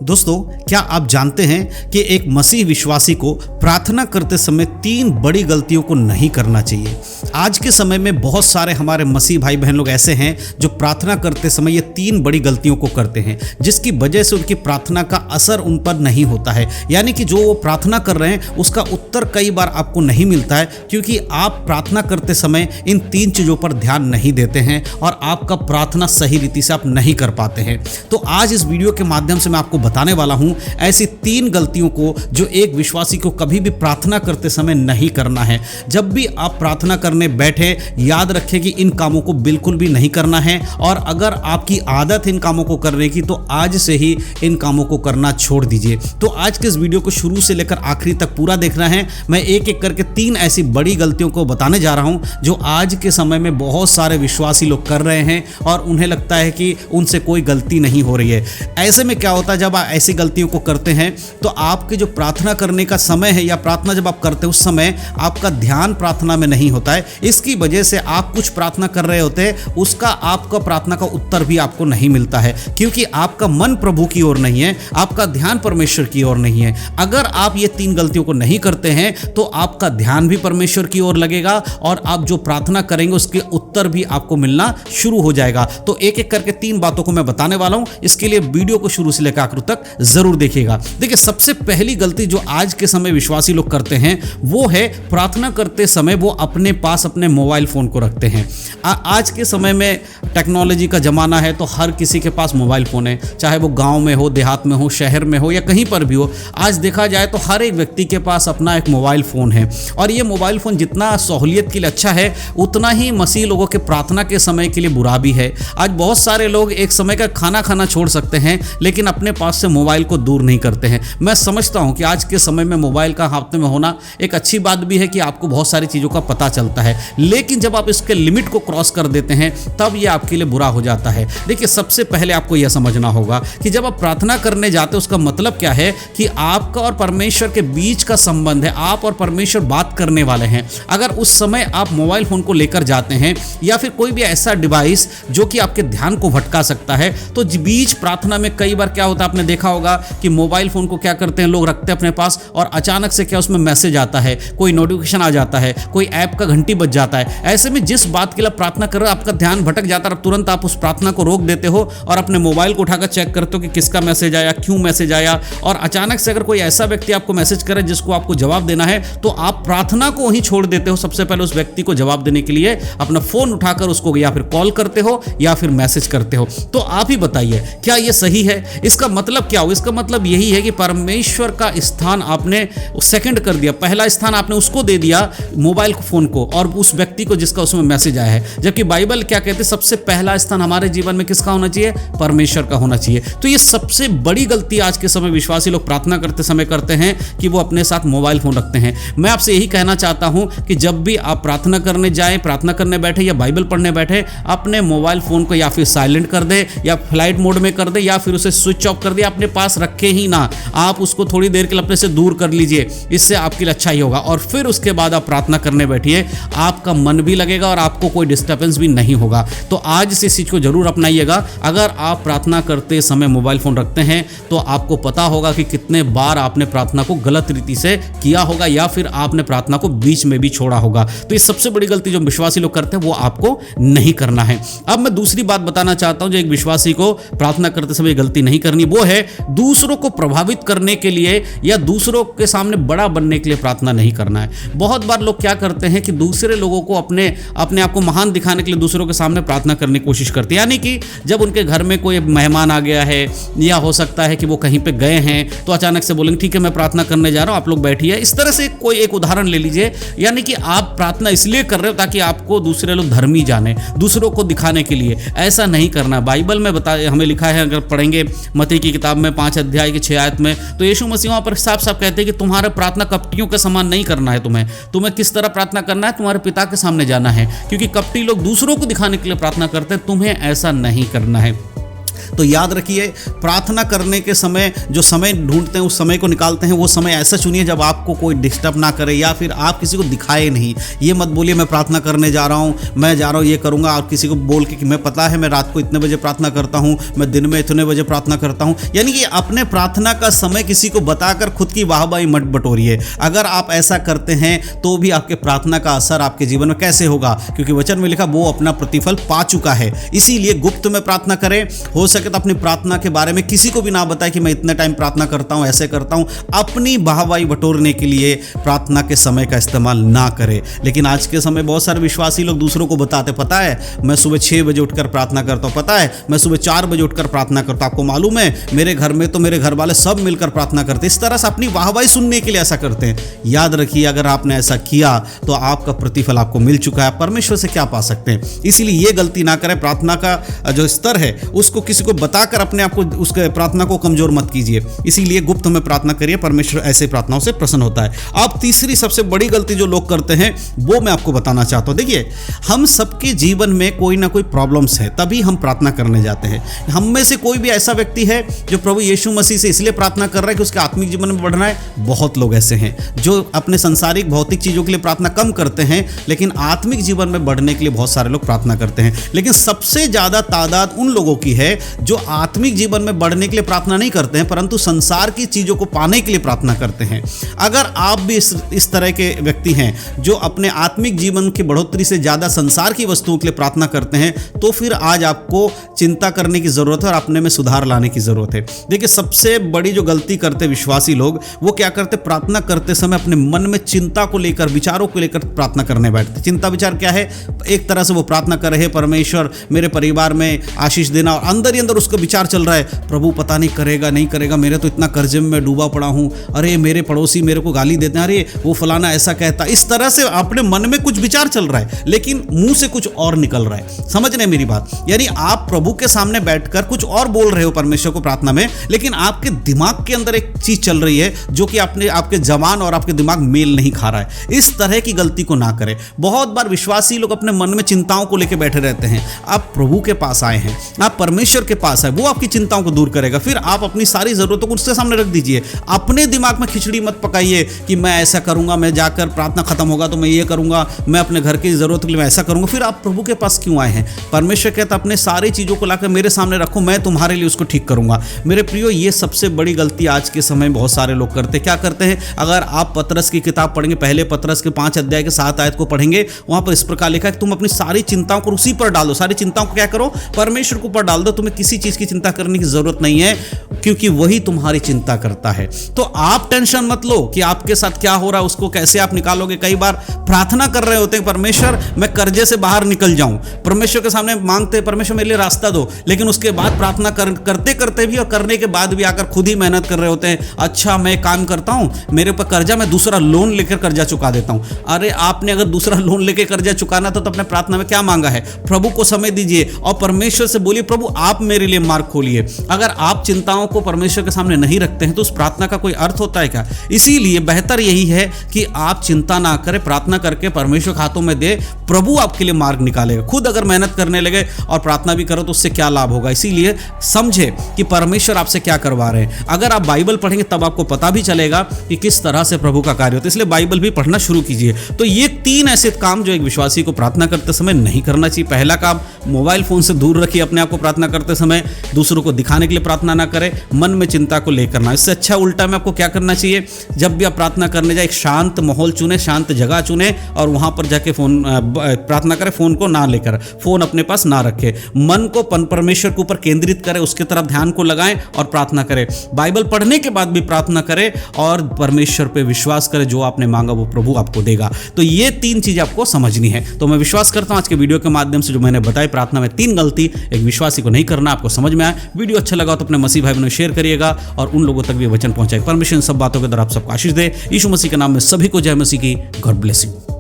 दोस्तों, क्या आप जानते हैं कि एक मसीह विश्वासी को प्रार्थना करते समय 3 बड़ी गलतियों को नहीं करना चाहिए। आज के समय में बहुत सारे हमारे मसीह भाई बहन लोग ऐसे हैं जो प्रार्थना करते समय ये 3 बड़ी गलतियों को करते हैं, जिसकी वजह से उनकी प्रार्थना का असर उन पर नहीं होता है। यानी कि जो वो प्रार्थना कर रहे हैं उसका उत्तर कई बार आपको नहीं मिलता है, क्योंकि आप प्रार्थना करते समय इन 3 चीज़ों पर ध्यान नहीं देते हैं और आपका प्रार्थना सही रीति से आप नहीं कर पाते हैं। तो आज इस वीडियो के माध्यम से मैं आपको बताने वाला हूं ऐसी 3 गलतियों को जो एक विश्वासी को कभी भी प्रार्थना करते समय नहीं करना है। जब भी आप प्रार्थना करने बैठे, याद रखें कि इन कामों को बिल्कुल भी नहीं करना है, और अगर आपकी आदत है इन कामों को करने की तो आज से ही इन कामों को करना छोड़ दीजिए। तो आज के इस वीडियो को शुरू से लेकर आखिरी तक पूरा देखना है। मैं एक एक करके 3 ऐसी बड़ी गलतियों को बताने जा रहा हूं जो आज के समय में बहुत सारे विश्वासी लोग कर रहे हैं और उन्हें लगता है कि उनसे कोई गलती नहीं हो रही है। ऐसे में क्या होता है, जब आप ऐसी गलतियों को करते हैं तो आपके जो प्रार्थना करने का समय है या प्रार्थना जब आप करते हैं उस समय आपका ध्यान प्रार्थना में नहीं होता है। इसकी वजह से आप कुछ प्रार्थना कर रहे होते हैं, उसका आपका प्रार्थना का उत्तर भी आपको नहीं मिलता है, क्योंकि आपका मन प्रभु की ओर नहीं है, आपका ध्यान परमेश्वर की ओर नहीं है। अगर आप ये 3 गलतियों को नहीं करते हैं तो आपका ध्यान भी परमेश्वर की ओर लगेगा और आप जो प्रार्थना करेंगे उसके उत्तर भी आपको मिलना शुरू हो जाएगा। तो एक एक करके 3 बातों को मैं बताने वाला हूं, इसके लिए वीडियो को शुरू से लेकर आखिर तक जरूर देखिएगा। देखिए, सबसे पहली गलती जो आज के समय विश्वासी लोग करते हैं वो है प्रार्थना करते समय वो अपने पास अपने मोबाइल फोन को रखते हैं। आज के समय में टेक्नोलॉजी का जमाना है तो हर किसी के पास मोबाइल फोन है, चाहे वो गांव में हो, देहात में हो, शहर में हो या कहीं पर भी हो। आज देखा जाए तो हर एक व्यक्ति के पास अपना एक मोबाइल फोन है, और ये मोबाइल फोन जितना सहूलियत के लिए अच्छा है उतना ही मसीह लोगों के प्रार्थना के समय के लिए बुरा भी है। आज बहुत सारे लोग एक समय का खाना खाना छोड़ सकते हैं लेकिन अपने पास से मोबाइल को दूर नहीं करते हैं। मैं समझता हूं कि आज के समय में मोबाइल का हाथ में होना एक अच्छी बात भी है कि आपको बहुत सारी चीज़ों का पता चलता है, लेकिन जब आप इसके लिमिट को क्रॉस कर देते हैं तब यह आपके लिए बुरा हो जाता है। देखिए, सबसे पहले आपको यह समझना होगा कि जब आप प्रार्थना करने जाते हैं उसका मतलब क्या है कि आपका और परमेश्वर के बीच का संबंध है, आप और परमेश्वर बात करने वाले हैं। अगर उस समय आप मोबाइल फोन को लेकर जाते हैं या फिर कोई भी ऐसा डिवाइस जो कि आपके ध्यान को भटका सकता है, तो बीच प्रार्थना में कई बार क्या होता है, आपने देखा होगा कि मोबाइल फोन को क्या करते हैं लोग, रखते हैं अपने पास और अचानक से क्या उसमें मैसेज आता है, कोई नोटिफिकेशन आ जाता है, कोई ऐप का घंटी बज जाता है। ऐसे में जिस बात के लिए प्रार्थना कर रहे हो आपका ध्यान भटक जाता है, तुरंत आप उस प्रार्थना को रोक देते हो और अपने मोबाइल को उठाकर चेक करते हो कि किसका मैसेज आया, क्यों मैसेज आया। और अचानक से अगर कोई ऐसा व्यक्ति आपको मैसेज करे जिसको आपको जवाब देना है तो आप प्रार्थना को वहीं छोड़ देते हो। सबसे पहले उस व्यक्ति को जवाब देने के लिए अपना फोन उठाकर उसको या फिर कॉल करते हो या फिर मैसेज करते हो। तो आप ही बताइए, क्या यह सही है? इसका मतलब क्या हो? इसका मतलब यही है कि परमेश्वर का स्थान आपने सेकंड कर दिया, पहला स्थान आपने उसको दे दिया, मोबाइल फोन को, और उस व्यक्ति को जिसका उसमें मैसेज आया है। जबकि बाइबल क्या कहते हैं, सबसे पहला स्थान हमारे जीवन में किसका होना चाहिए? परमेश्वर का होना चाहिए। तो ये सबसे बड़ी गलती आज के समय विश्वासी लोग प्रार्थना करते समय करते हैं कि वो अपने साथ मोबाइल फोन रखते हैं। मैं आपसे यही कहना चाहता हूं कि जब भी आप प्रार्थना करने जाएं, प्रार्थना करने बैठे या बाइबल पढ़ने बैठे, अपने मोबाइल फोन को या फिर साइलेंट कर दे या फ्लाइट मोड में कर दे या फिर उसे स्विच ऑफ कर दे, अपने पास रखे ही ना। आप उसको थोड़ी देर के लिए अपने से दूर कर लीजिए, इससे आपके लिए अच्छा ही होगा। और फिर उसके बाद आप प्रार्थना करने बैठिए, आपका मन भी लगेगा और आपको कोई डिस्टर्बेंस भी नहीं होगा। तो आज से इस चीज को जरूर अपनाइएगा। अगर आप प्रार्थना करते समय मोबाइल फोन रखते हैं तो आपको पता होगा कि कितने बार आपने प्रार्थना को गलत रीति से किया होगा या फिर आपने प्रार्थना को बीच में भी छोड़ा होगा। तो ये सबसे बड़ी गलती जो विश्वासी लोग करते हैं वो आपको नहीं करना है। अब मैं दूसरी बात बताना चाहता हूं जो एक विश्वासी को प्रार्थना करते समय गलती नहीं करनी, वो है दूसरों को प्रभावित करने के लिए या दूसरों के सामने बड़ा बनने के लिए प्रार्थना नहीं करना है। बहुत बार लोग क्या करते हैं कि दूसरे लोगों को अपने आप को महान दिखाने के लिए दूसरों के सामने प्रार्थना करने की कोशिश करते हैं। यानी कि जब उनके घर में कोई मेहमान आ गया है या हो सकता है कि वो कहीं पे गए हैं तो अचानक से बोलेंगे ठीक है मैं प्रार्थना करने जा रहा हूं, आप लोग बैठिए। इस तरह से कोई एक उदाहरण ले लीजिए, यानी कि आप प्रार्थना इसलिए कर रहे हो ताकि आपको दूसरे लोग धर्मी जाने, दूसरों को दिखाने के लिए। ऐसा नहीं करना। बाइबल में हमें लिखा है, अगर पढ़ेंगे मत्ती की किताब में 5 अध्याय की 6 आयत में, तो यीशु मसीह वहां पर साफ साफ कहते हैं कि तुम्हारा प्रार्थना कपटियों के समान नहीं करना है। तुम्हें किस तरह प्रार्थना करना है? तुम्हारे पिता के सामने जाना है, क्योंकि कपटी लोग दूसरों को दिखाने के लिए प्रार्थना करते हैं, तुम्हें ऐसा नहीं करना है। तो याद रखिए, प्रार्थना करने के समय जो समय ढूंढते हैं, उस समय को निकालते हैं, वो समय ऐसा चुनिए जब आपको कोई डिस्टर्ब ना करे या फिर आप किसी को दिखाए नहीं। ये मत बोलिए मैं प्रार्थना करने जा रहा हूँ, मैं जा रहा हूँ ये करूँगा, और किसी को बोल के कि मैं पता है मैं रात को इतने बजे प्रार्थना करता हूँ, मैं दिन में इतने बजे प्रार्थना करता हूँ। यानी कि अपने प्रार्थना का समय किसी को बताकर खुद की वाहवाही मत बटोरिए। अगर आप ऐसा करते हैं तो भी आपके प्रार्थना का असर आपके जीवन में कैसे होगा, क्योंकि वचन में लिखा वो अपना प्रतिफल पा चुका है। इसीलिए गुप्त में प्रार्थना करें। हो सके तो अपनी प्रार्थना के बारे में किसी को भी ना बताएं कि मैं इतने टाइम प्रार्थना करता हूं, ऐसे करता हूं। अपनी वाहवाही बटोरने के लिए प्रार्थना के समय का इस्तेमाल ना करें। लेकिन आज के समय बहुत सारे विश्वासी लोग दूसरों को बताते, पता है मैं सुबह 6 बजे उठकर प्रार्थना करता हूं, पता है मैं सुबह 4 बजे उठकर प्रार्थना करता हूं, आपको मालूम है मेरे घर में तो मेरे घर वाले सब मिलकर प्रार्थना करते हैं। इस तरह से अपनी वाहवाही सुनने के लिए ऐसा करते हैं। याद रखिए, अगर आपने ऐसा किया तो आपका प्रतिफल आपको मिल चुका है। परमेश्वर से क्या पा सकते हैं? इसीलिए ये गलती ना करें। प्रार्थना का जो स्तर है उसको किसी को बताकर अपने आप को, उसके प्रार्थना को कमजोर मत कीजिए। इसीलिए गुप्त में प्रार्थना करिए, परमेश्वर ऐसे प्रार्थनाओं से प्रसन्न होता है। अब तीसरी सबसे बड़ी गलती जो लोग करते हैं वो मैं आपको बताना चाहता हूं। देखिए, हम सबके जीवन में कोई ना कोई प्रॉब्लम्स है, तभी हम प्रार्थना करने जाते हैं। हम में से कोई भी ऐसा व्यक्ति है जो प्रभु यीशु मसीह से इसलिए प्रार्थना कर रहा है कि उसके आत्मिक जीवन में बढ़ना है? बहुत लोग ऐसे हैं जो अपने संसारिक भौतिक चीजों के लिए प्रार्थना कम करते हैं, लेकिन आत्मिक जीवन में बढ़ने के लिए बहुत सारे लोग प्रार्थना करते हैं। लेकिन सबसे ज्यादा तादाद उन लोगों की है जो आत्मिक जीवन में बढ़ने के लिए प्रार्थना नहीं करते हैं, परंतु संसार की चीजों को पाने के लिए प्रार्थना करते हैं। अगर आप भी इस तरह के व्यक्ति हैं जो अपने आत्मिक जीवन की बढ़ोतरी से ज्यादा संसार की वस्तुओं के लिए प्रार्थना करते हैं, तो फिर आज आपको चिंता करने की जरूरत है और अपने में सुधार लाने की जरूरत है। देखिए, सबसे बड़ी जो गलती करते विश्वासी लोग, वो क्या करते? प्रार्थना करते समय अपने मन में चिंता को लेकर, विचारों को लेकर प्रार्थना करने बैठते। चिंता विचार क्या है? एक तरह से वो प्रार्थना कर रहे, परमेश्वर मेरे परिवार में आशीष देना, और अंदर ही अंदर उसका विचार चल रहा है, प्रभु पता नहीं करेगा नहीं करेगा, मेरे तो इतना कर्जे में डूबा पड़ा हूं, अरे मेरे पड़ोसी मेरे को गाली देते हैं, अरे वो फलाना ऐसा कहता। इस तरह से अपने मन में कुछ विचार चल रहा है, लेकिन मुंह से कुछ और निकल रहा है। समझ रहे मेरी बात? यानी आप प्रभु के सामने बैठकर कुछ और बोल रहे हो परमेश्वर को प्रार्थना में, लेकिन आपके दिमाग के अंदर एक चीज चल रही है जो कि आपके जबान और आपके दिमाग मेल नहीं खा रहा है। इस तरह की गलती को ना करें। बहुत बार विश्वासी लोग अपने मन में चिंताओं को लेकर बैठे रहते हैं। आप प्रभु के पास आए हैं, आप परमेश्वर के पास है, वो आपकी चिंताओं को दूर करेगा। फिर आप अपनी सारी जरूरतों को उसके सामने रख दीजिए। अपने दिमाग में खिचड़ी मत पकाइए कि मैं ऐसा करूंगा, मैं जाकर प्रार्थना खत्म होगा तो मैं ये करूंगा, मैं अपने घर की जरूरत के लिए मैं ऐसा करूंगा। फिर आप प्रभु के पास क्यों आए हैं? परमेश्वर कहता अपने सारी चीजों को लाकर मेरे सामने रखो, मैं तुम्हारे लिए उसको ठीक करूंगा। मेरे प्रियो, ये सबसे बड़ी गलती आज के समय बहुत सारे लोग करते। क्या करते हैं? अगर आप पतरस की किताब पढ़ेंगे, पहले पतरस के 5 अध्याय के 7 आयत को पढ़ेंगे, वहां पर इस प्रकार लिखा है कि तुम अपनी सारी चिंताओं को उसी पर डाल दो। सारी चिंताओं को क्या करो? परमेश्वर के ऊपर डाल दो। तुम्हें किसी चीज की चिंता करने की जरूरत नहीं है, क्योंकि वही तुम्हारी चिंता करता है। तो आप टेंशन मत लो कि आपके साथ क्या हो रहा है, उसको कैसे आप निकालोगे। कई बार प्रार्थना कर रहे होते हैं, परमेश्वर मैं कर्जे से बाहर निकल जाऊं, परमेश्वर के सामने मांगते हैं परमेश्वर मेरे लिए रास्ता दो, लेकिन उसके बाद प्रार्थना करते करते भी और करने के बाद भी आकर खुद ही मेहनत कर रहे होते हैं। अच्छा, मैं काम करता हूं, मेरे ऊपर कर्जा, मैं दूसरा लोन लेकर कर्जा चुका देता हूं। अरे आपने अगर दूसरा लोन लेकर कर्जा चुकाना था तो अपने प्रार्थना में क्या मांगा है? प्रभु को समय दीजिए और परमेश्वर से बोलिए, प्रभु आप मेरे लिए मार्ग खोलिए। अगर आप चिंताओं को परमेश्वर के सामने नहीं रखते हैं तो उस प्रार्थना का कोई अर्थ होता है क्या? इसीलिए बेहतर यही है कि आप चिंता ना करें, प्रार्थना करके परमेश्वर के हाथों में दे, प्रभु आपके लिए मार्ग निकालेगा। खुद अगर मेहनत करने लगे और प्रार्थना भी करो तो उससे क्या लाभ होगा? इसीलिए समझे कि परमेश्वर आपसे क्या करवा रहे हैं। अगर आप बाइबल पढ़ेंगे तब आपको पता भी चलेगा कि किस तरह से प्रभु का कार्य होता है। इसलिए बाइबल भी पढ़ना शुरू कीजिए। तो ये 3 ऐसे काम जो एक विश्वासी को प्रार्थना करते समय नहीं करना चाहिए। पहला काम, मोबाइल फोन से दूर रखिए अपने आप को प्रार्थना करते समय। दूसरों को दिखाने के लिए प्रार्थना ना करें, मन में चिंता को लेकर ना। इससे अच्छा उल्टा में आपको क्या करना चाहिए? जब भी आप प्रार्थना करने जाए, एक शांत माहौल चुने, शांत जगह चुने और वहां पर जाके प्रार्थना करें। फोन को ना लेकर, फोन अपने पास ना रखें। मन को परमेश्वर के ऊपर केंद्रित करें, उसके तरफ ध्यान को लगाएं और प्रार्थना करें। बाइबल पढ़ने के बाद भी प्रार्थना करें और परमेश्वर पे विश्वास करें, जो आपने मांगा वो प्रभु आपको देगा। तो ये 3 चीजें आपको समझनी है। तो मैं विश्वास करता हूं आज के वीडियो के माध्यम से जो मैंने बताई प्रार्थना में 3 गलती एक विश्वासी को नहीं करना, आपको समझ में आया। वीडियो अच्छा लगा तो अपने मसीह भाई बहनों शेयर करिएगा और उन लोगों तक भी वचन पहुंचाएगा। परमेश्वर इन सब बातों के द्वारा आप सबको आशीष दे। यीशु मसीह के नाम में सभी को जय मसीह की। God bless you.